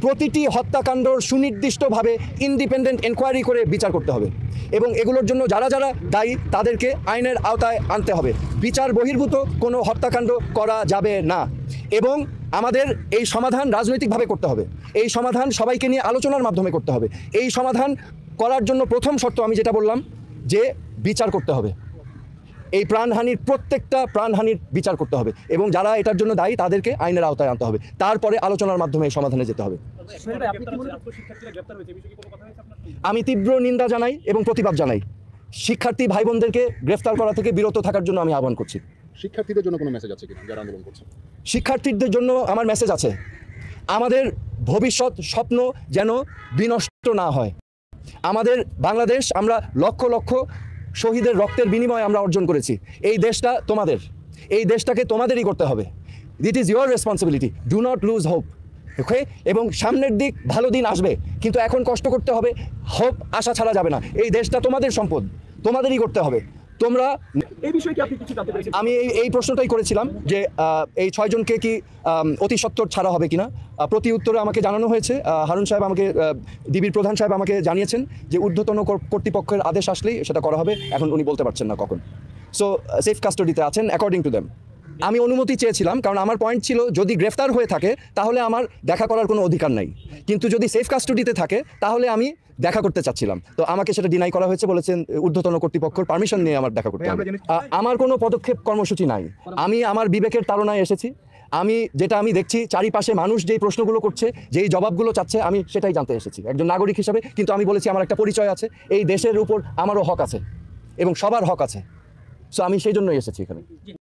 প্রতিটি হত্যাকাণ্ডর সুনির্দিষ্টভাবে independent enquiry করে বিচার করতে হবে এবং এগুলোর জন্য যারা যারা দায়ী তাদেরকে আইনের আওতায় আনতে হবে। বিচার বহির্ভূত কোনো হত্যাকাণ্ড করা যাবে না এবং আমাদের এই সমাধান রাজনৈতিকভাবে করতে হবে। এই সমাধান সবাইকে নিয়ে আলোচনার মাধ্যমে করতে হবে। এই সমাধান করার জন্য প্রথম শর্ত আমি যেটা বললাম যে বিচার করতে হবে। এই প্রাণহানির প্রত্যেকটা প্রাণহানির বিচার করতে হবে এবং যারা এটার জন্য দায়ী তাদেরকে আইনের আওতায় আনতে হবে। তারপরে আলোচনার মাধ্যমে এই সমাধানে যেতে হবে। আমি তীব্র নিন্দা জানাই এবং প্রতিবাদ জানাই। শিক্ষার্থী ভাই বোনদেরকে গ্রেফতার করা থেকে বিরত থাকার জন্য আমি আহ্বান করছি। শিক্ষার্থীদের জন্য কোনো মেসেজ আছে কিনা যারা আন্দোলন করছে? শিক্ষার্থীদের জন্য আমার মেসেজ আছে, আমাদের ভবিষ্যৎ স্বপ্ন যেন বিনষ্ট না হয়। আমাদের বাংলাদেশ আমরা লক্ষ লক্ষ শহীদের রক্তের বিনিময়ে আমরা অর্জন করেছি। এই দেশটা তোমাদের, এই দেশটাকে তোমাদেরই করতে হবে। It is your responsibility, do not lose hope. Okay, এবং সামনের দিক ভালো দিন আসবে, কিন্তু এখন কষ্ট করতে হবে, হোপ আশা ছাড়া যাবে না। এই দেশটা তোমাদের সম্পদ, তোমাদেরই করতে হবে। তোমরা এই বিষয়ে কি আপনি কিছু জানতে পেরেছেন? আমি এই প্রশ্নটাই করেছিলাম যে এই 6 জনকে কি অতি সত্বর ছাড়া হবে কিনা। প্রতি উত্তরে আমাকে জানানো হয়েছে, হারুন সাহেব আমাকে, ডিবির প্রধান সাহেব আমাকে জানিয়েছেন যে ঊর্ধ্বতন কর্তৃপক্ষের আদেশ আসলেই সেটা করা হবে। এখন উনি বলতে পারছেন না কখন। সো সেফ কাস্টাডিতে আছেন অ্যাকর্ডিং টু দেম। আমি অনুমতি চেয়েছিলাম কারণ আমার পয়েন্ট ছিল যদি গ্রেফতার হয়ে থাকে তাহলে আমার দেখা করার কোনো অধিকার নাই, কিন্তু যদি সেফ কাস্টাডিতে থাকে তাহলে আমি দেখা করতে চাচ্ছিলাম। তো আমাকে সেটা ডিনাই করা হয়েছে, বলেছেন ঊর্ধ্বতন কর্তৃপক্ষের পারমিশন নিয়ে আমার দেখা করতে হবে। আমার কোনো পদক্ষেপ কর্মসূচি নাই। আমি আমার বিবেকের তাড়নায় এসেছি। যেটা আমি দেখছি চারিপাশে মানুষ যেই প্রশ্নগুলো করছে, যেই জবাবগুলো চাচ্ছে, আমি সেটাই জানতে এসেছি একজন নাগরিক হিসেবে। কিন্তু আমি বলেছি আমার একটা পরিচয় আছে, এই দেশের উপর আমারও হক আছে এবং সবার হক আছে। সো আমি সেই জন্যই এসেছি এখানে।